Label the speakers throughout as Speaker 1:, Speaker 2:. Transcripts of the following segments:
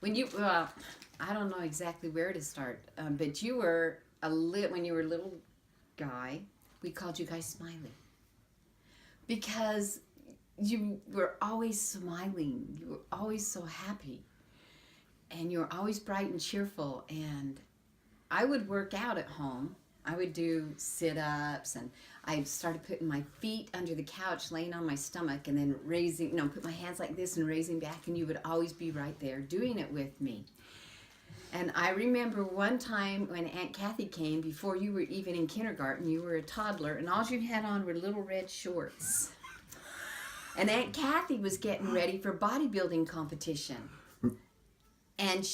Speaker 1: When you, I don't know exactly where to start, but you were when you were a little guy, we called you guys Smiley because you were always smiling. You were always so happy, and you were always bright and cheerful. And I would work out at home. I would do sit-ups, and I started putting my feet under the couch, laying on my stomach, and then raising, put my hands like this and raising back, and you would always be right there doing it with me. And I remember one time when Aunt Kathy came, before you were even in kindergarten, you were a toddler, and all you had on were little red shorts. And Aunt Kathy was getting ready for bodybuilding competition. And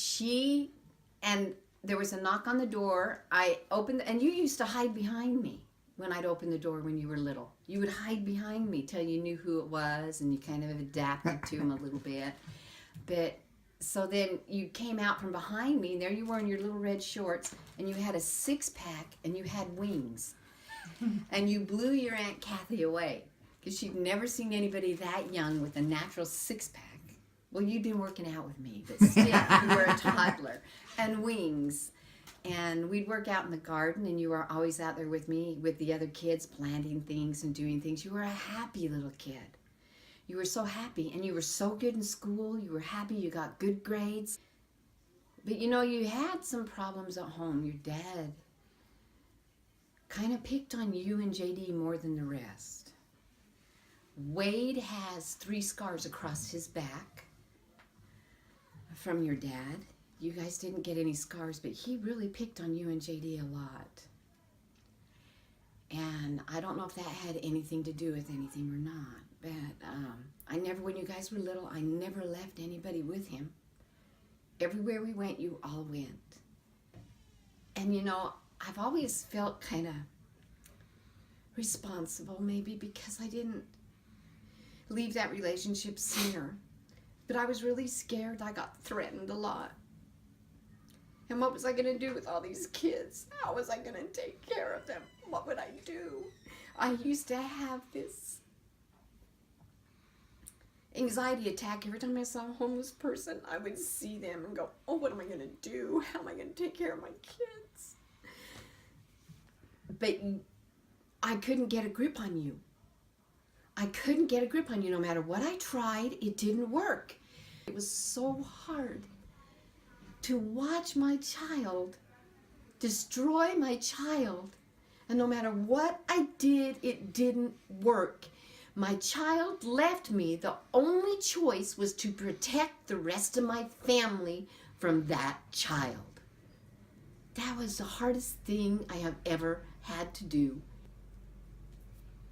Speaker 1: there was a knock on the door. I opened, and you used to hide behind me when I'd open the door when you were little. You would hide behind me till you knew who it was, and you kind of adapted to him a little bit. But so then you came out from behind me, and there you were in your little red shorts, and you had a six-pack, and you had wings. And you blew your Aunt Kathy away because she'd never seen anybody that young with a natural six-pack. Well, you'd been working out with me, but still, you were a toddler. And wings. And we'd work out in the garden, and you were always out there with me, with the other kids, planting things and doing things. You were a happy little kid. You were so happy, and you were so good in school. You were happy. You got good grades. But, you had some problems at home. Your dad kind of picked on you and JD more than the rest. Wade has 3 scars across his back from your dad. You guys didn't get any scars, but he really picked on you and JD a lot. And I don't know if that had anything to do with anything or not, but when you guys were little, I never left anybody with him. Everywhere we went, you all went. And I've always felt kind of responsible, maybe because I didn't leave that relationship sooner. But I was really scared. I got threatened a lot. And what was I going to do with all these kids? How was I going to take care of them? What would I do? I used to have this anxiety attack every time I saw a homeless person. I would see them and go, oh, what am I going to do? How am I going to take care of my kids? But I couldn't get a grip on you. I couldn't get a grip on you. No matter what I tried, it didn't work. It was so hard to watch my child destroy my child. And no matter what I did, it didn't work. My child left me. The only choice was to protect the rest of my family from that child. That was the hardest thing I have ever had to do.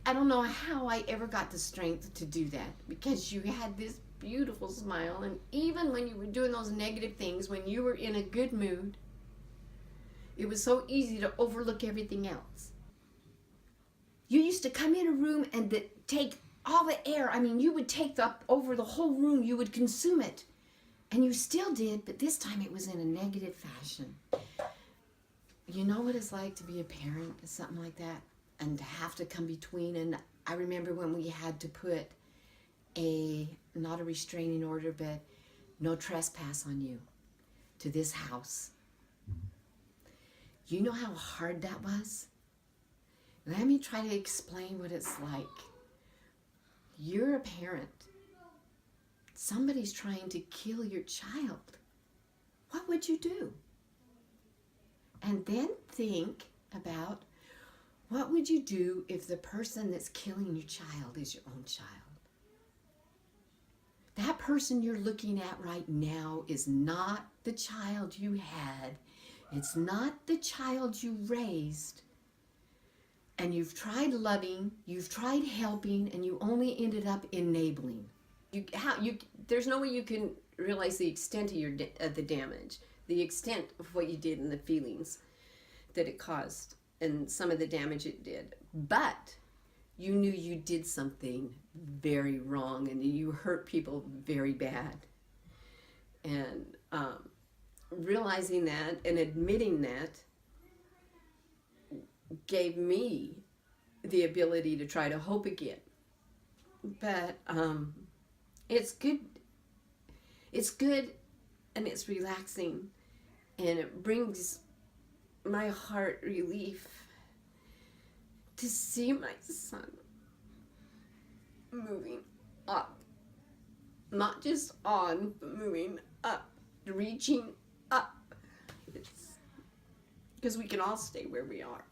Speaker 1: I don't know how I ever got the strength to do that, because you had this beautiful smile, and even when you were doing those negative things, when you were in a good mood, it was so easy to overlook everything else. You used to come in a room and take all the air. I mean, you would take over the whole room. You would consume it. And you still did, but this time it was in a negative fashion. You know what it's like to be a parent or something like that? And to have to come between. And I remember when we had to put not a restraining order, but no trespass on you to this house. You know how hard that was? Let me try to explain what it's like. You're a parent. Somebody's trying to kill your child. What would you do? And then think about, what would you do if the person that's killing your child is your own child? That person you're looking at right now is not the child you had. It's not the child you raised. And you've tried loving, you've tried helping, and you only ended up enabling. There's no way you can realize the extent of the damage, the extent of what you did and the feelings that it caused, and some of the damage it did. But you knew you did something very wrong, and you hurt people very bad. And realizing that and admitting that gave me the ability to try to hope again. But it's good and it's relaxing, and it brings my heart relief to see my son moving up, not just on, but moving up, reaching up. It's because we can all stay where we are.